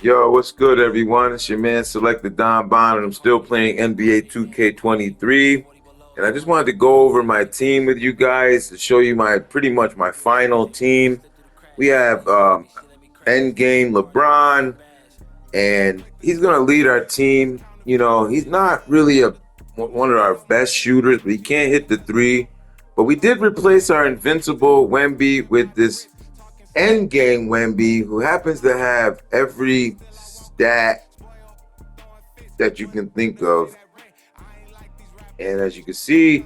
Yo, what's good, everyone? It's your man, Selected Don Bond, and I'm still playing NBA 2K23. And I just wanted to go over my team with you guys to show you my pretty much my final team. We have Endgame LeBron, and he's gonna lead our team. You know, he's not really one of our best shooters, but he can't hit the three. But we did replace our invincible Wemby with this Endgame Wemby, who happens to have every stat that you can think of. And as you can see,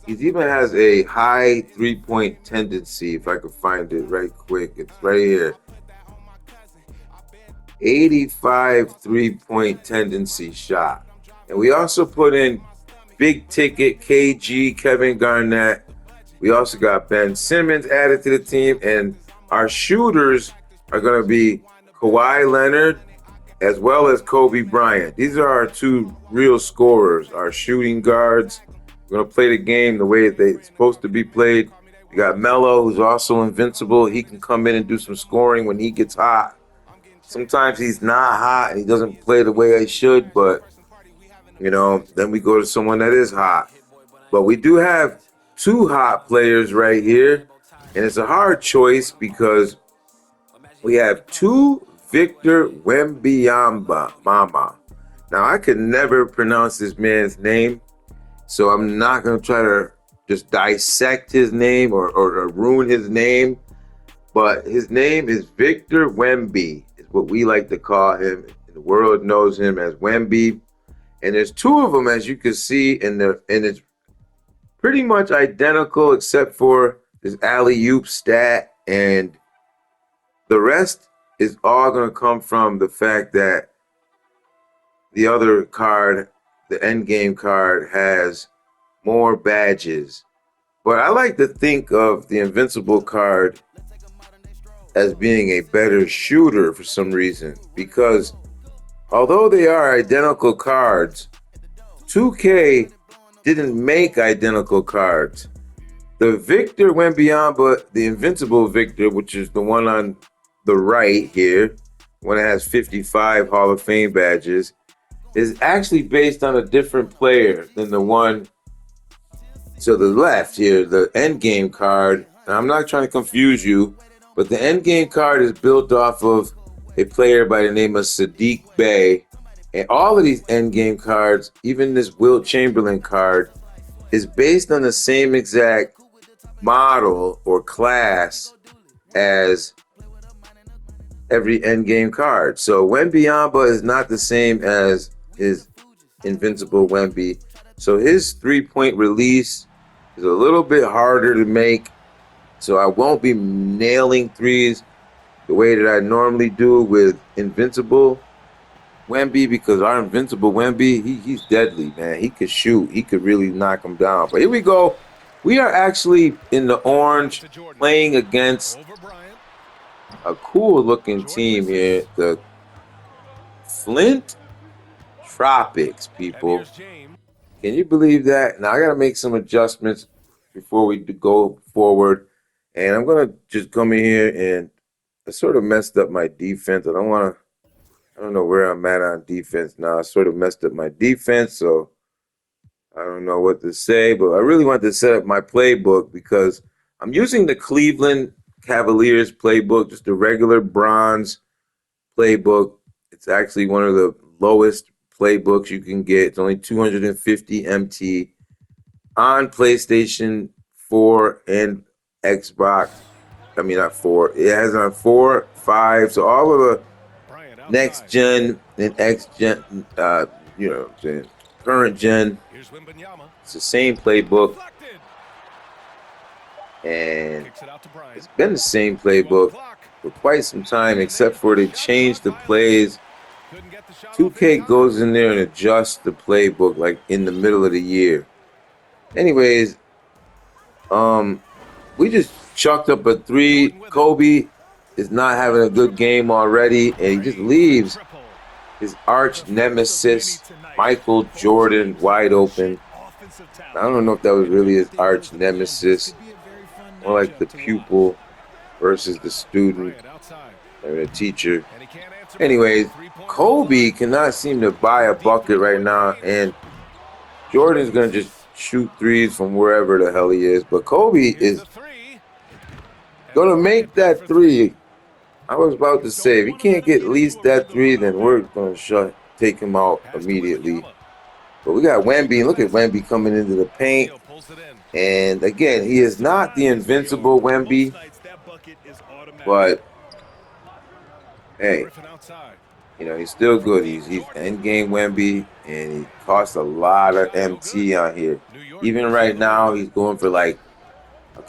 he even has a high three-point tendency. If I could find it right quick, it's right here. 85 three-point tendency shot. And we also put in big ticket KG, Kevin Garnett. We also got Ben Simmons added to the team. And our shooters are going to be Kawhi Leonard as well as Kobe Bryant. These are our two real scorers, our shooting guards. We're going to play the game the way it's supposed to be played. We got Melo, who's also invincible. He can come in and do some scoring when he gets hot. Sometimes he's not hot and he doesn't play the way he should, but, then we go to someone that is hot. But we do have two hot players right here, and it's a hard choice because we have two Victor Wembanyama. Now, I could never pronounce this man's name, so I'm not going to try to just dissect his name or ruin his name. But his name is Victor Wemby, is what we like to call him. The world knows him as Wemby. And there's two of them, as you can see, and it's pretty much identical except for this alley-oop stat. And the rest is all going to come from the fact that the other card, the endgame card, has more badges. But I like to think of the invincible card as being a better shooter for some reason, because although they are identical cards, 2K didn't make identical cards. The Victor Wembanyama, the invincible Victor, which is the one on the right here, one that has 55 Hall of Fame badges, is actually based on a different player than the one to the left here, the endgame card. And I'm not trying to confuse you, but the endgame card is built off of a player by the name of Sadiq Bey. And all of these endgame cards, even this Wilt Chamberlain card, is based on the same exact model or class as every endgame card. So Wembanyama is not the same as his invincible Wemby. So his three-point release is a little bit harder to make. So I won't be nailing threes the way that I normally do with invincible Wemby, because our invincible Wemby, he's deadly, man. He could shoot. He could really knock him down. But here we go. We are actually in the orange playing against a cool-looking team here, the Flint Tropics, people. Can you believe that? Now, I got to make some adjustments before we go forward. And I'm going to just come in here, and I sort of messed up my defense. I don't know where I'm at on defense now. I sort of messed up my defense, so I don't know what to say. But I really want to set up my playbook because I'm using the Cleveland Cavaliers playbook, just a regular bronze playbook. It's actually one of the lowest playbooks you can get. It's only 250 MT on PlayStation 4 and Xbox. I mean, not 4. It has on 4, 5. So all of the next gen and X gen, current gen. It's the same playbook. And it's been the same playbook for quite some time, except for they changed the plays. 2K goes in there and adjusts the playbook like in the middle of the year. Anyways, we just chucked up a three. Kobe is not having a good game already, and he just leaves his arch nemesis, Michael Jordan, wide open. I don't know if that was really his arch nemesis, more like the pupil versus the student or the teacher. Anyways, Kobe cannot seem to buy a bucket right now, and Jordan's gonna just shoot threes from wherever the hell he is. But Kobe is gonna make that three. I was about to say, if he can't get at least that three, then we're gonna take him out immediately. But we got Wemby. Look at Wemby coming into the paint. And again, he is not the invincible Wemby, but hey, he's still good. He's end game Wemby, and he costs a lot of MT on here. Even right now, he's going for like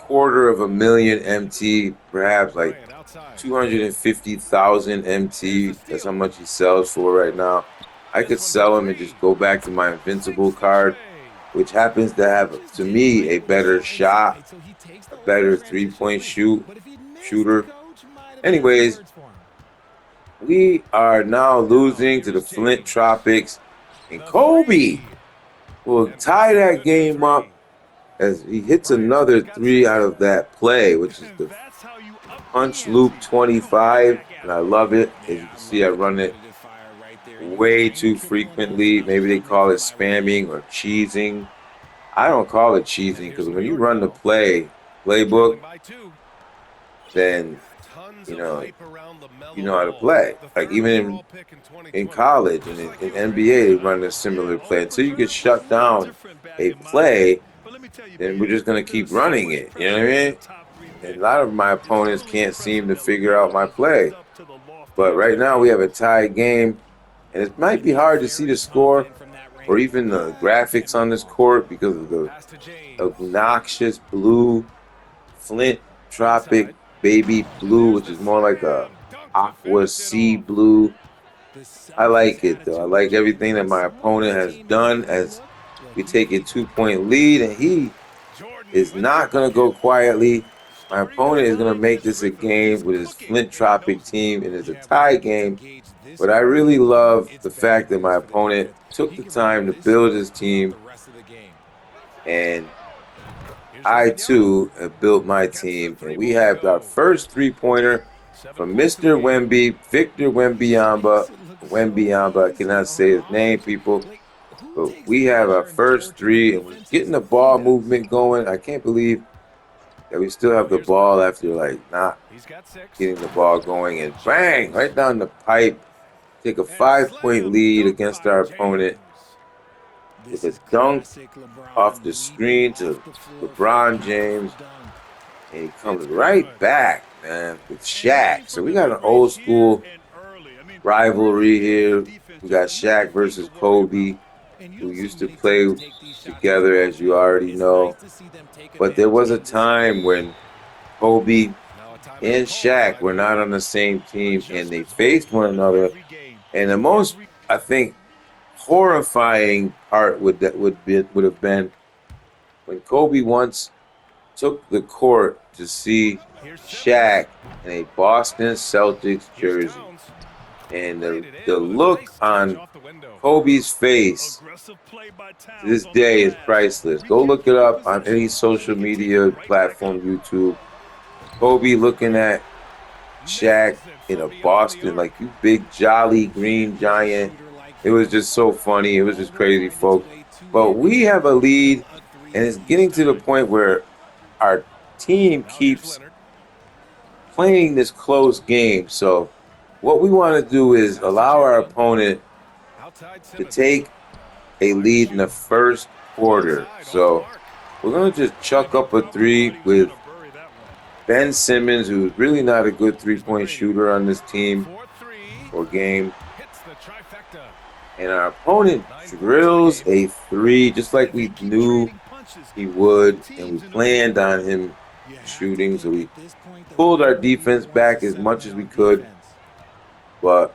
$250,000 MT, perhaps like 250,000 MT. That's how much he sells for right now. I could sell him and just go back to my invincible card, which happens to have, to me, a better shot, a better three-point shooter. Anyways, we are now losing to the Flint Tropics, and Kobe will tie that game up as he hits another three out of that play, which is the punch loop 25, and I love it. As you can see, I run it way too frequently. Maybe they call it spamming or cheesing. I don't call it cheesing, because when you run the playbook, then you know how to play. Like even in college and in NBA, they run a similar play. Until you get shut down a play, then we're just gonna keep running it. You know what I mean? And a lot of my opponents can't seem to figure out my play. But right now we have a tied game, and it might be hard to see the score or even the graphics on this court because of the obnoxious blue Flint Tropic baby blue, which is more like a aqua sea blue. I like it though. I like everything that my opponent has done as we take a 2-point lead, and he is not going to go quietly. My opponent is going to make this a game with his Flint Tropic team, and it's a tie game. But I really love the fact that my opponent took the time to build his team, and I too have built my team. And we have our first three-pointer from Mr. Wemby, Victor Wembanyama. I cannot say his name, people. But we have our first three, and we're getting the ball movement going. I can't believe that we still have the ball after not getting the ball going. And bang, right down the pipe. Take a 5-point lead against our opponent with a dunk off the screen to LeBron James. And he comes right back, man, with Shaq. So we got an old school rivalry here. We got Shaq versus Kobe, who used to play together, as you already know. But there was a time when Kobe and Shaq were not on the same team, and they faced one another. And the most, I think, horrifying part would have been when Kobe once took the court to see Shaq in a Boston Celtics jersey. And the look on Kobe's face to this day is priceless. Go look it up on any social media platform, YouTube. Kobe looking at Shaq in a Boston, like, you big jolly green giant. It was just so funny. It was just crazy, folks. But we have a lead, and it's getting to the point where our team keeps playing this close game. So what we want to do is allow our opponent to take a lead in the first quarter. So we're going to just chuck up a three with Ben Simmons, who's really not a good three-point shooter on this team or game. And our opponent drills a three just like we knew he would, and we planned on him shooting. So we pulled our defense back as much as we could. But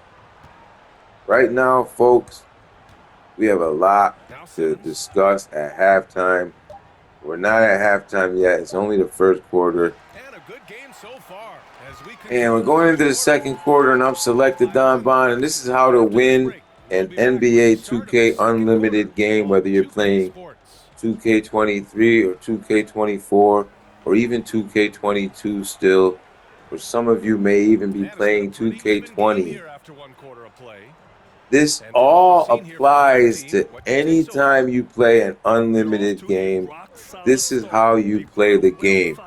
right now, folks, we have a lot to discuss at halftime. We're not at halftime yet. It's only the first quarter. And we're going into the second quarter, and I've selected Don Bond. And this is how to win an NBA 2K Unlimited game, whether you're playing 2K23 or 2K24 or even 2K22 still. or some of you may even be playing 2K20. This all applies to any time you play an unlimited game. This is how you play the game.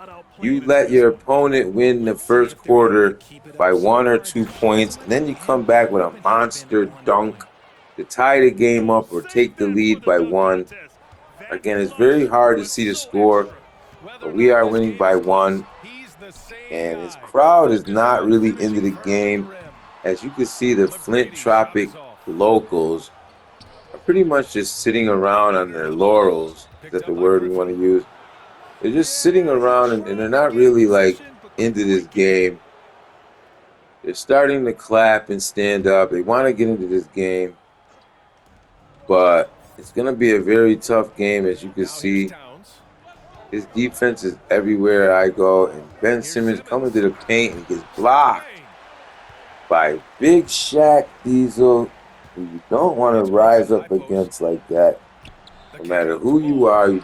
You let your opponent win the first quarter by 1 or 2 points, and then you come back with a monster dunk to tie the game up or take the lead by 1. Again, it's very hard to see the score, but we are winning by 1. And his crowd is not really into the game. As you can see, the Flint Tropic locals are pretty much just sitting around on their laurels. Is that the word we want to use? They're just sitting around and they're not really like into this game. They're starting to clap and stand up. They want to get into this game, but it's going to be a very tough game. As you can see, his defense is everywhere I go, and Ben Simmons coming to the paint and gets blocked by Big Shaq Diesel, who you don't want to rise up against like that. No matter who you are, you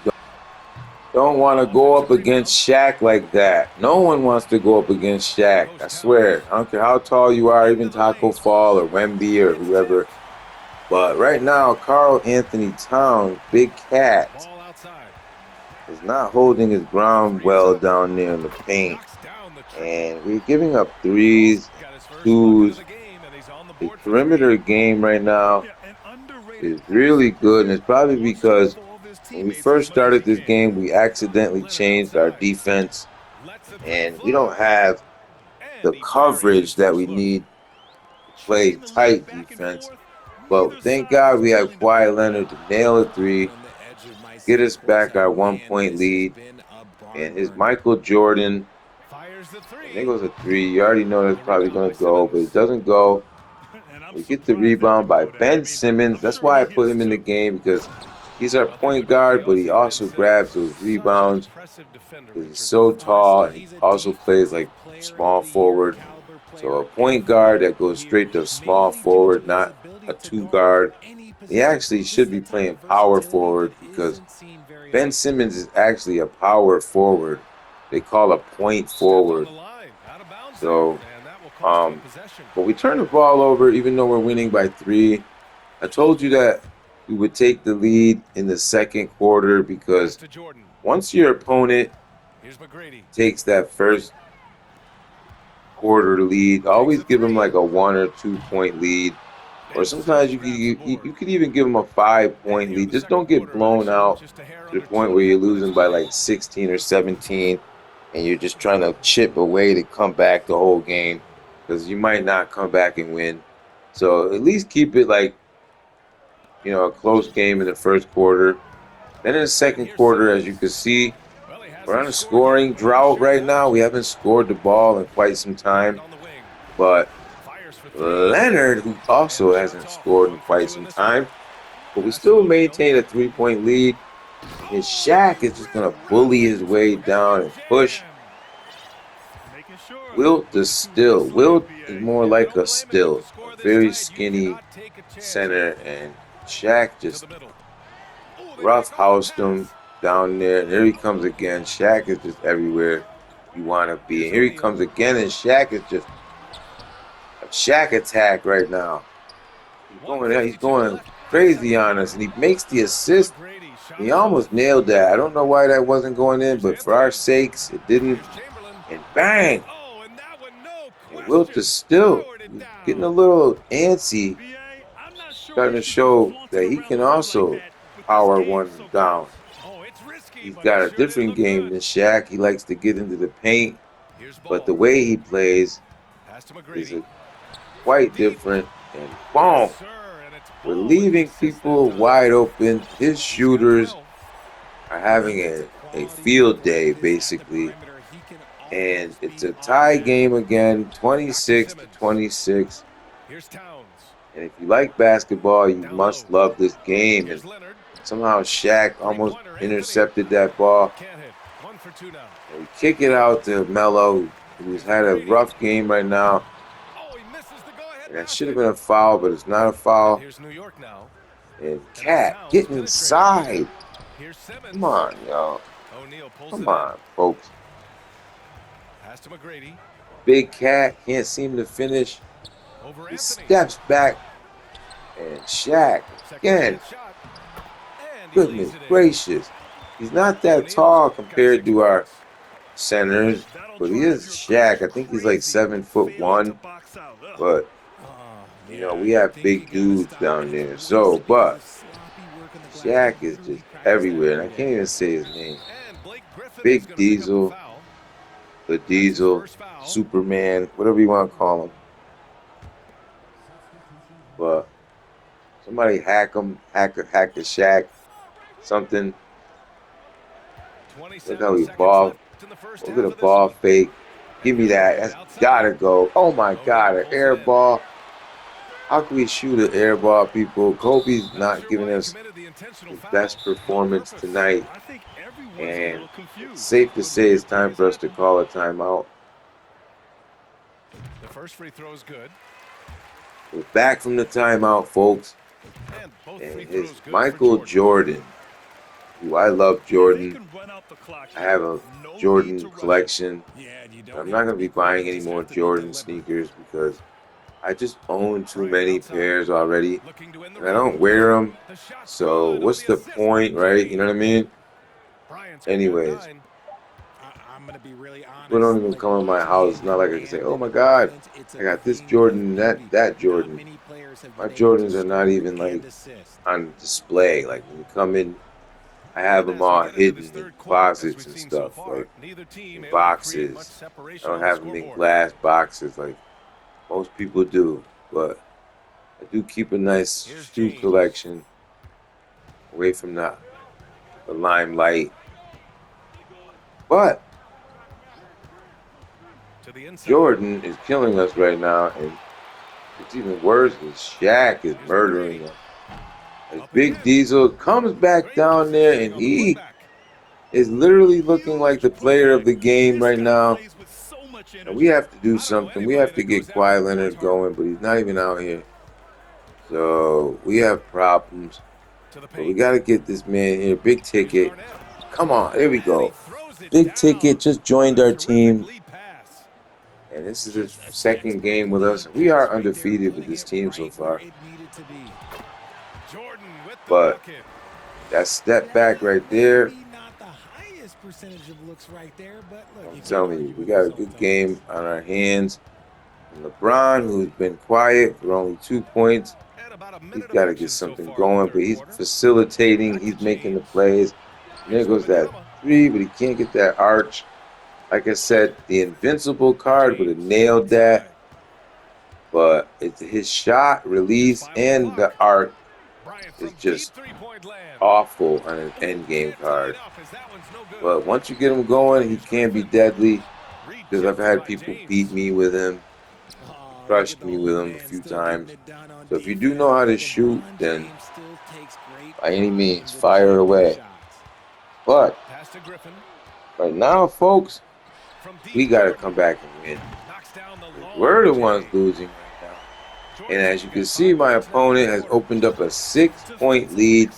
don't want to go up against Shaq like that. No one wants to go up against Shaq. I swear. I don't care how tall you are, even Taco Fall or Wemby or whoever. But right now, Karl Anthony Towns, Big Cat, is not holding his ground well down there in the paint. And we're giving up threes, twos. The perimeter game right now is really good, and it's probably because when we first started this game, we accidentally changed our defense, and we don't have the coverage that we need to play tight defense. But thank God we have Kawhi Leonard to nail a three, get us back our 1-point lead, and his Michael Jordan, and there goes a three. You already know that's probably going to go, but it doesn't go. We get the rebound by Ben Simmons. That's why I put him in the game, because he's our point guard, but he also grabs those rebounds. He's so tall, and he also plays like small forward. So a point guard that goes straight to small forward, not a two guard. He actually should be playing power forward, because Ben Simmons is actually a power forward. They call a point forward. So, but we turn the ball over even though we're winning by 3. I told you that we would take the lead in the second quarter, because once your opponent takes that first quarter lead, always give them like a 1 or 2 point lead, or sometimes you could even give them a 5-point lead. Just don't get blown out to the point where you're losing by like 16 or 17, and you're just trying to chip away to come back the whole game, because you might not come back and win. So at least keep it like, a close game in the first quarter. Then in the second quarter, as you can see, we're on a scoring drought right now. We haven't scored the ball in quite some time. But Leonard, who also hasn't scored in quite some time, but we still maintain a 3-point lead. And Shaq is just going to bully his way down and push. Wilt the still. Wilt is more like a still. A very skinny center, and Shaq just roughhoused him down there. And here he comes again. Shaq is just everywhere you want to be. And here he comes again, and Shaq is just a Shaq attack right now. He's going crazy on us, and he makes the assist. He almost nailed that. I don't know why that wasn't going in, but for our sakes, it didn't. And bang! And Wilt is still getting a little antsy, starting to show that he can also power one down. He's got a different game than Shaq. He likes to get into the paint, but the way he plays is quite different. And boom! We're leaving people wide open. His shooters are having a field day, basically. And it's a tie game again, 26-26. And if you like basketball, you must love this game. And somehow Shaq almost intercepted that ball. And we kick it out to Melo, who's had a rough game right now. And that should have been a foul, but it's not a foul. And Cat, get inside. Come on, y'all. Come on, folks. big cat can't seem to finish. He steps back, and Shaq again. Goodness gracious. He's not that tall compared to our centers, but he is Shaq. I think he's like 7'1", but you know, we have big dudes down there. So, but Shaq is just everywhere, and I can't even say his name. Big Diesel, the Diesel, Superman, whatever you want to call him. But somebody hack him, hack the Shaq, something. Look how he ball. Look at the ball fake. Give me that. That's gotta go. Oh my God, an air ball. How can we shoot an air ball, people? Kobe's not giving us his best performance tonight. And it's safe to say it's time for us to call a timeout. The first free throw is good. We're back from the timeout, folks. And it's Michael Jordan, who I love Jordan. I have a Jordan collection. I'm not going to be buying any more Jordan sneakers because I just own too many pairs already. And I don't wear them. So what's the point, right? You know what I mean? Anyways. People don't even come in my house. It's not like I can say, oh my God, I got this Jordan, that Jordan. My Jordans are not even like on display. Like when you come in, I have them all hidden in closets and stuff, like in boxes. I don't have them in glass boxes like most people do. But I do keep a nice shoe collection away from the limelight. But Jordan is killing us right now, and it's even worse because Shaq is murdering us. As Big Diesel comes back down there, and he is literally looking like the player of the game right now. And we have to do something. We have to get Kawhi Leonard going, but he's not even out here. So we have problems. But we got to get this man here. Big Ticket. Come on, there we go. Big Ticket just joined our team. And this is his second game with us. We are undefeated with this team so far. But that step back right there, I'm telling you, we got a good game on our hands. And LeBron, who's been quiet for only 2 points, he's got to get something going. But he's facilitating. He's making the plays. And there goes that three, but he can't get that arch. Like I said, the invincible card would have nailed that. But it's his shot, release, and the arc is just awful on an endgame card. But once you get him going, he can be deadly. Because I've had people beat me with him, crushed me with him a few times. So if you do know how to shoot, then by any means, fire away. But right now, folks, we got to come back and win. We're the ones losing right now. And as you can see, my opponent has opened up a 6-point lead.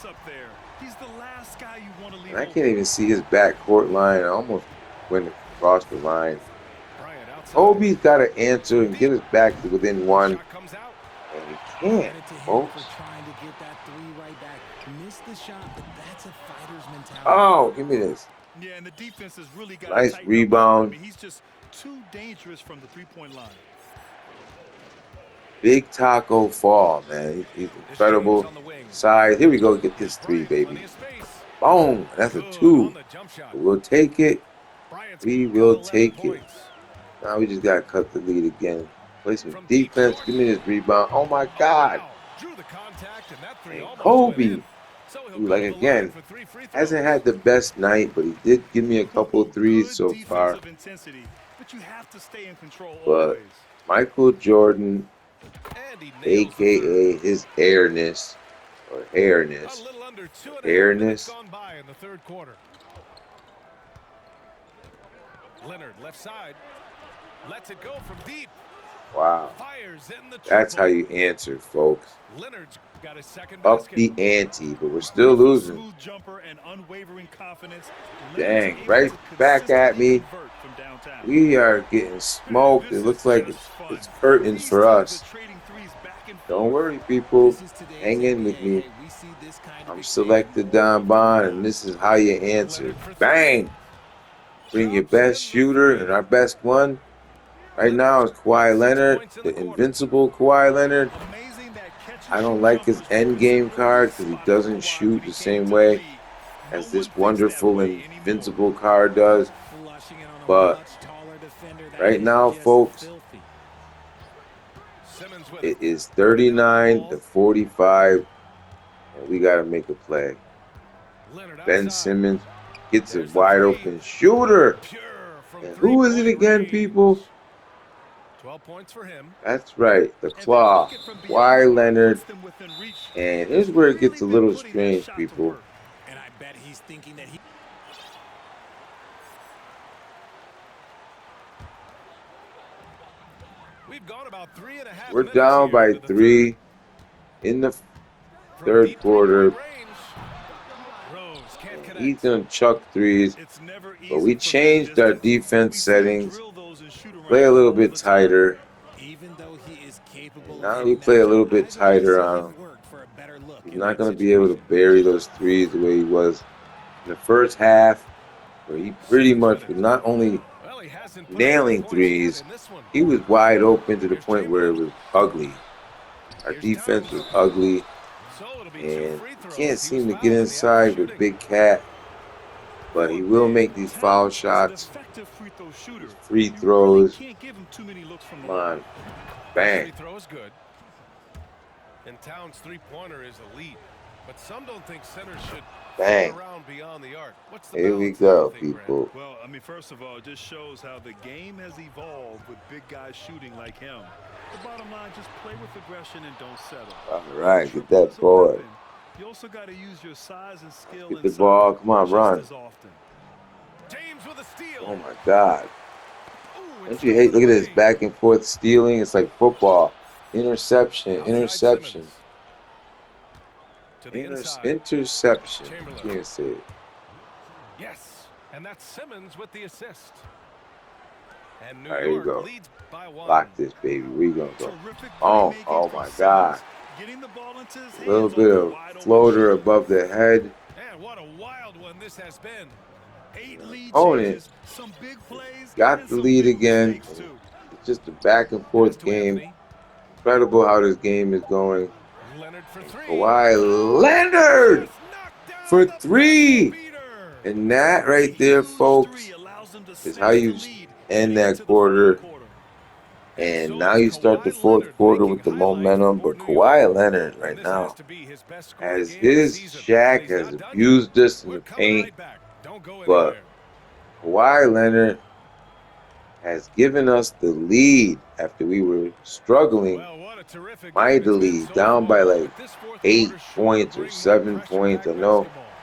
And I can't even see his backcourt line. I almost went across the line. Kobe's got to answer and get us back to within one. And he can't, folks. Oh, give me this. Yeah, and the defense has really got nice rebound. He's just too dangerous from the three-point line. Big Taco Fall, man. He's incredible. Size. Here we go. Get this three, baby. Boom. That's a 2. We'll take it. We will take it. Now we just got to cut the lead again. Play some defense. Give me this rebound. Oh, my God. And Kobe. Like, again, hasn't had the best night, but he did give me a couple of threes so far. But Michael Jordan, a.k.a. his airness, or hairness, Leonard, left side, lets it go from deep. Wow. Fires in the That's how triple. you answer, folks. Leonard's got his second Up basket. the ante, but we're still With a losing. smooth jumper and unwavering confidence, Leonard's Dang, able right to back at consistently me. convert from downtown. We are getting smoked. It This is looks like just fun. it's curtains These for teams are us. trading threes back and Don't forth. worry, people. This is today's Hang in NBA. with me. Hey, we see this kind of I'm exchange selected Don Bond, and this is how you answer. Leonard for three. Bang! Bring your Drops best in the shooter, three. and our best one right now is Kawhi 6 Leonard, points in the the quarter. invincible Kawhi Leonard. Amazing that catch and I don't shoot like his jumpers end focus an game card early because he spot for doesn't Kawhi shoot when he the came same into the way league. as No one this thinks that wonderful way anymore. invincible card does. flushing it on a But much taller defender. That right is now, just folks, filthy. Simmons with it it. is Working it off the 39 wall. to 45, and we got to make a play. Leonard Ben outside. Simmons gets a There's the wide three. open shooter. Pure from And who is it three-point again, range. people? 12 points for him. That's right, the And they Claw, take it from beyond Kawhi the arc, Leonard. puts them within reach. And here's He's where it really gets a been little putting that strange, shot to people. work. And I bet he's thinking that he. We've gone about 3.5 We're minutes down here by into the 3 in the From third deep quarter. three-point range. Rose can't And connect. he's going to chuck threes. It's never But easy we from that changed our distance. defense We see him settings. drill those and shoot Play a around little all bit the time. tighter. Even though he is capable And of now we hitting play that a little shot, bit I'd rather tighter see on him him. work for a better look He's in not that going to be able to situation. bury those threes the way he was in the first half, where he pretty much was not only Well, he hasn't put up any nailing points threes, yet in this one. he was wide open to the Here's point where it Chamberlain. was ugly. Our Here's defense Towns. was ugly, So it'll be 2 and free he throws. can't He was seem to get fouled in the act of inside with shooting. Big Cat, but he For a will big, make these foul Towns is an shots, effective free throw shooter. free You really throws. can't give him too many looks from the Come line. on, Free bang, throw is good. And Towns' three-pointer is elite. But some don't think centers should bang. float around beyond the arc. What's the Here we balance there, go, you think, Brad? people. Well, I mean, first of all, it just shows how the game has evolved with big guys shooting like him. The bottom line, just play with aggression and don't settle. All right, get Triple that is a boy. weapon. You also got to use your size and skill Get the inside ball. Come on, just run. as often. James with a steal. Oh my God. Ooh, Don't you hate? Look at this back and forth stealing. It's like football. Interception, interception, To the inside. interception. Chamberlain. Can't say it. Yes. And that's Simmons with the assist. And New All right, here we York go. leads by 1. Lock this, baby. We gonna go. Terrific Oh, playmaking oh from my Simmons. God. Getting the ball into his A little hands bit on the of wide open floater shot. above the head. And what a wild one this has been. 8 lead Opponent changes, some big plays, got and the some lead big again. mistakes, too. It's just a back and Pass forth to game. Anthony. Incredible how this game is going. Leonard for 3. Kawhi Leonard Just knocked down for the 3. buzzer beater. And that right there, Huge folks, three allows them to is cinch how the you lead end heading into that the quarter. final quarter. And so now is you start the Kawhi fourth Leonard quarter making with the highlights momentum. for But New York. Kawhi Leonard And right this has now, to be his best scoring as game of the his season. Shaq He's has not done abused us in We're the coming paint, right back. Don't go but anywhere. Kawhi Leonard has given us the lead after we were struggling Well, what a terrific game it's been mightily, so down by far, like but this fourth 8 quarter sure to points or bring more 7 pressure points. I back know, basketball.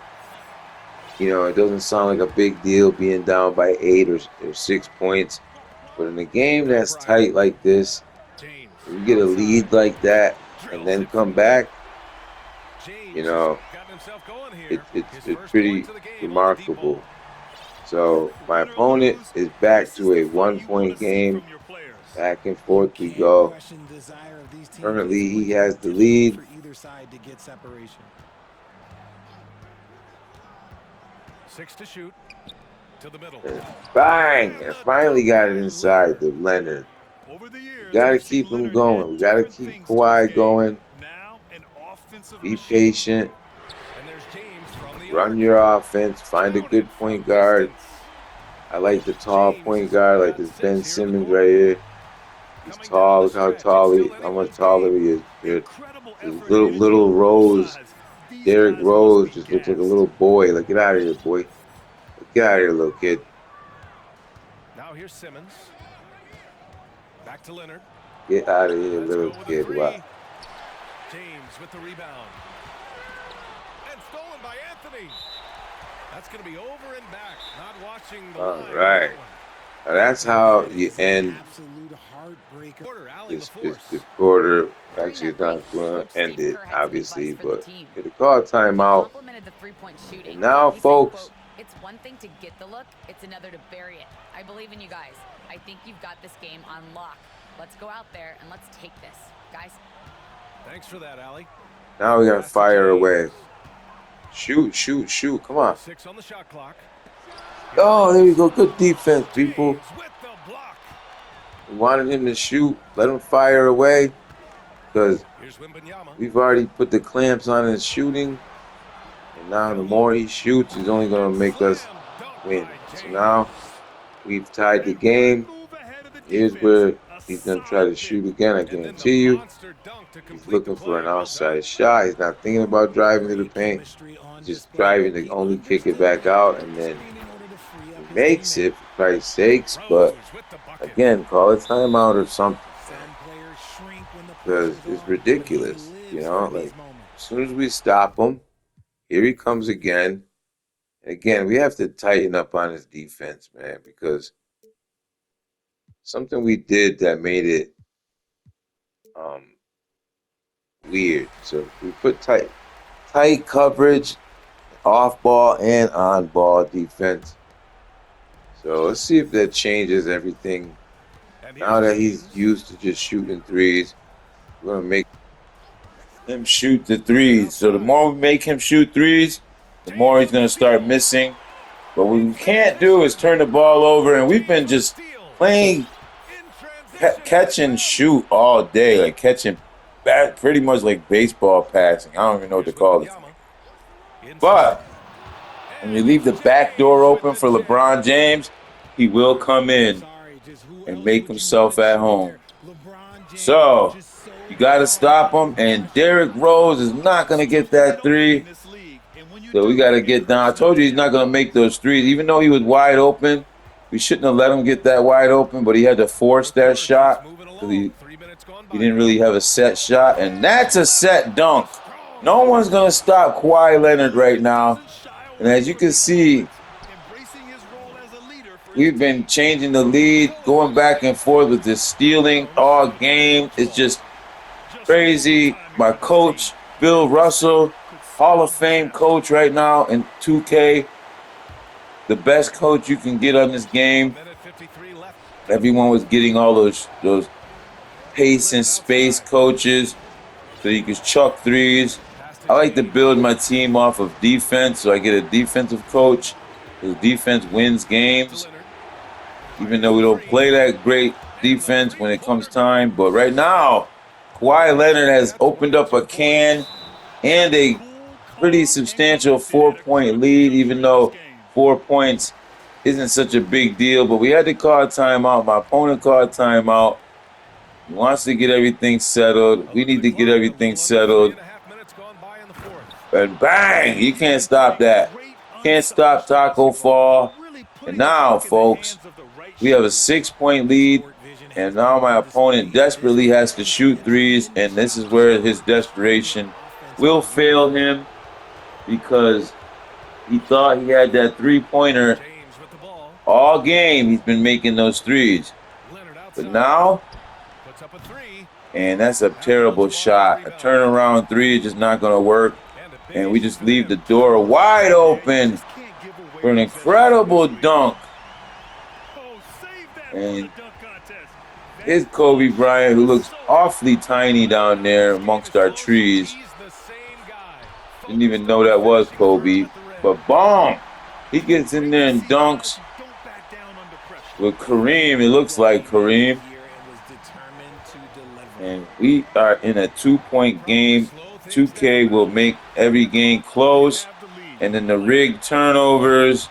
it doesn't sound like a big deal being down by 8 or 6 points, but in a game Got that's Bryant. tight like this, James when you get a outside. lead like that and Drills then it come from back, James you know, has gotten himself going here. it's His first pretty points of the game on the deep remarkable. ball. So my Win or opponent lose, is back this is to a the fight you want 1-point to see game. from your players. Back and You forth we can't go. question the desire of these teams. Currently, It's going he to has be the difficult lead. for either side to get separation. 6 to shoot. To the middle. And bang! And finally got it inside the Leonard. Over the years, We gotta we've seen keep him Leonard going. add We gotta different keep things to his Kawhi game. going. Now, an offensive Be machine. patient. And there's James from the Run arc. your offense. Find a Counted good from point guard. distance. I like the tall James point has guard, got like this 6 Ben here in the Simmons quarter. right here. He's Coming tall. down Look the how stretch. tall It's he, still how much anyone's taller game. he is. Incredible This effort little and energy on Rose, both sides. These Derrick guys must Rose, be just looks like a gassed. little boy. Like, get out of here, boy. Get out of here, little kid. Now here's Simmons. Back to Leonard. Get out of here, Let's little go with a kid. three. Wow. James with the rebound. And stolen by Anthony. That's going to be over and back. Not watching the All line. right. Now that's how you end Absolute heartbreaker. Quarter alley this before. quarter. During Actually, that it's not break, going Coach to end Steve it, Kerr had some obviously, advice for the but team. get a call He timeout. complimented the three-point shooting. And now, He said, folks, quote, "It's one thing to get the look, it's another to bury it. I believe in you guys. I think you've got this game on lock. Let's go out there and let's take this. Guys." Thanks for that, Allie. now we got to Pass to fire James. away. Shoot, shoot, shoot. Come on. 6 on the shot clock. Oh, there you go. Good defense, people. James with the block. We wanted him to shoot. Let him fire away because Here's Wembanyama. we've already put the clamps on his shooting. And now the more he shoots, he's only going to make us win. So now we've tied the game. Here's where he's going to try to shoot again, I guarantee you. He's looking for an outside shot. He's not thinking about driving to the paint. He's just driving to only kick it back out, and then he makes it, for Christ's sakes. But again, call it timeout or something, because it's ridiculous. You know, like as soon as we stop him, here he comes again. And again, we have to tighten up on his defense, man, because something we did that made it weird. So we put tight coverage, off ball and on ball defense. So let's see if that changes everything. Now that he's used to just shooting threes, we're gonna make him shoot the threes. So the more we make him shoot threes, the more he's gonna start missing. But what we can't do is turn the ball over, and we've been just playing catch and shoot all day, like catching back, pretty much like baseball passing. I don't even know what to call it. But when you leave the back door open for LeBron James, he will come in and make himself at home. So you got to stop him, and Derrick Rose is not going to get that three. So we got to get down. I told you he's not going to make those threes. Even though he was wide open, we shouldn't have let him get that wide open, but he had to force that shot because he didn't really have a set shot. And that's a set dunk. No one's going to stop Kawhi Leonard right now. And as you can see, we've been changing the lead, going back and forth with this stealing all game. It's just crazy. My coach, Bill Russell, Hall of Fame coach right now in 2K, the best coach you can get on this game. Everyone was getting all those pace and space coaches so you could chuck threes. I like to build my team off of defense, so I get a defensive coach. Because defense wins games, even though we don't play that great defense when it comes time. But right now, Kawhi Leonard has opened up a can and a pretty substantial 4-point lead, even though 4 points isn't such a big deal. But we had to call a timeout. My opponent called a timeout. He wants to get everything settled. We need to get everything settled. And bang! You can't stop that. Can't stop Taco Fall. And now, folks, we have a 6-point lead. And now my opponent desperately has to shoot threes. And this is where his desperation will fail him, because he thought he had that three-pointer all game. He's been making those threes. But now, and that's a terrible shot. A turnaround three is just not going to work. And we just leave the door wide open for an incredible dunk. And here's Kobe Bryant, who looks awfully tiny down there amongst our trees. Didn't even know that was Kobe. But boom! He gets in there and dunks with Kareem. It looks like Kareem. And we are in a 2-point game. 2K will make every game close. And then the rig turnovers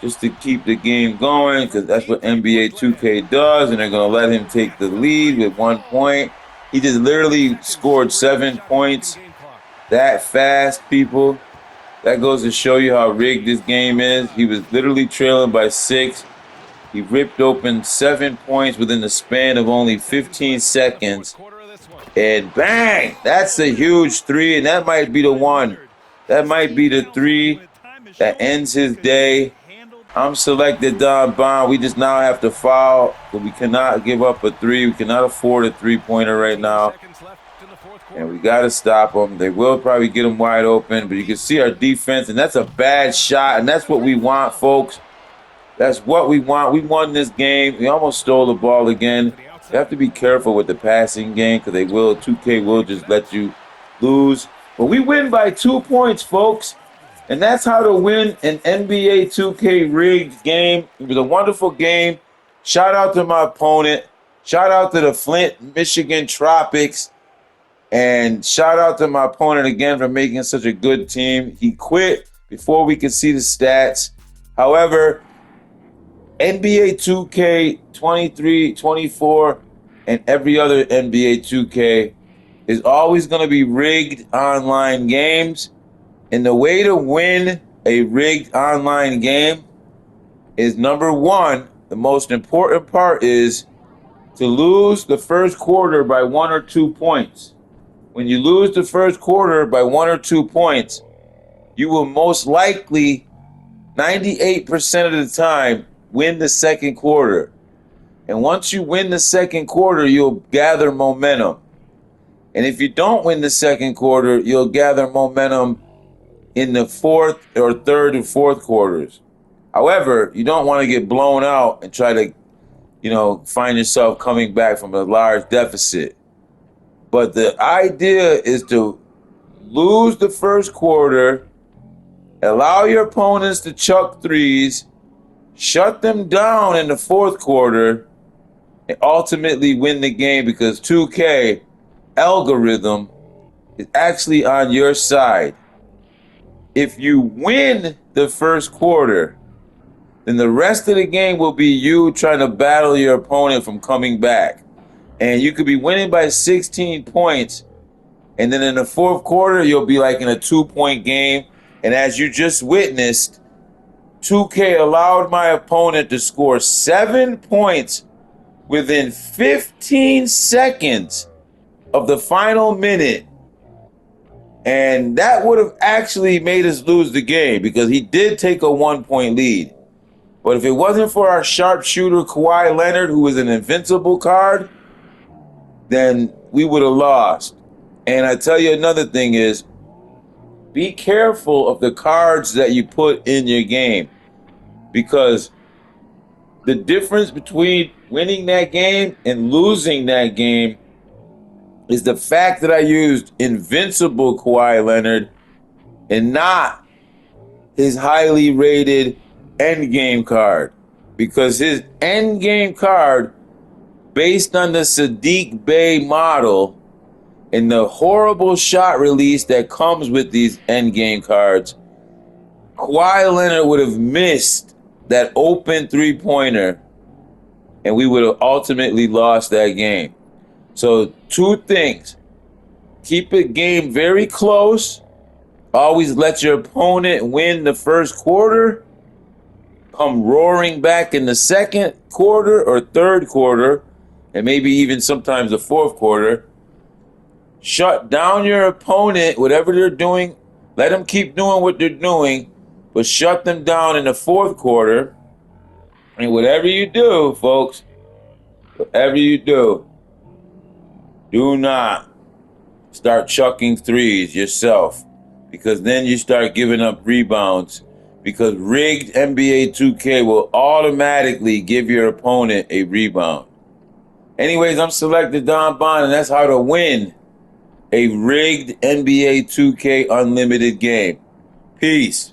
just to keep the game going, because that's what NBA 2K does. And they're going to let him take the lead with 1 point. He just literally scored 7 points that fast, people. That goes to show you how rigged this game is. He was literally trailing by 6. He ripped open 7 points within the span of only 15 seconds. And bang! That's a huge three, and that might be the one. That might be the three that ends his day. I'm selected Don Bond. We just now have to foul, but we cannot give up a three. We cannot afford a three-pointer right now. And we got to stop them. They will probably get them wide open, but you can see our defense, and that's a bad shot, and that's what we want, folks. That's what we want. We won this game. We almost stole the ball again. You have to be careful with the passing game because 2K will just let you lose. But we win by 2 points, folks. And that's how to win an NBA 2K rigged game. It was a wonderful game. Shout out to my opponent. Shout out to the Flint, Michigan Tropics. And shout out to my opponent again for making such a good team. He quit before we could see the stats. However, NBA 2K 23, 24, and every other NBA 2K is always going to be rigged online games. And the way to win a rigged online game is, number one, the most important part is to lose the first quarter by 1 or 2 points. When you lose the first quarter by 1 or 2 points, you will most likely, 98% of the time, win the second quarter. And once you win the second quarter, you'll gather momentum. And if you don't win the second quarter, you'll gather momentum in the fourth or third and fourth quarters. However, you don't want to get blown out and try to, find yourself coming back from a large deficit. But the idea is to lose the first quarter, allow your opponents to chuck threes, shut them down in the fourth quarter, and ultimately win the game because 2K algorithm is actually on your side. If you win the first quarter, then the rest of the game will be you trying to battle your opponent from coming back. And you could be winning by 16 points, and then in the fourth quarter, you'll be like in a 2-point game. And as you just witnessed, 2K allowed my opponent to score 7 points within 15 seconds of the final minute. And that would have actually made us lose the game because he did take a 1-point lead. But if it wasn't for our sharpshooter Kawhi Leonard, who was an invincible card, then we would have lost. And I tell you another thing is, be careful of the cards that you put in your game, because the difference between winning that game and losing that game is the fact that I used invincible Kawhi Leonard and not his highly rated endgame card, because his endgame card, based on the Sadiq Bey model and the horrible shot release that comes with these endgame cards, Kawhi Leonard would have missed that open three-pointer and we would have ultimately lost that game. So 2 things. Keep the game very close. Always let your opponent win the first quarter. Come roaring back in the second quarter or third quarter, and maybe even sometimes the fourth quarter. Shut down your opponent, whatever they're doing. Let them keep doing what they're doing, but shut them down in the fourth quarter. And whatever you do, folks, whatever you do not start chucking threes yourself, because then you start giving up rebounds, because rigged NBA 2K will automatically give your opponent a rebound. Anyways, I'm selected Don Bond, and that's how to win a rigged NBA 2K Unlimited game. Peace.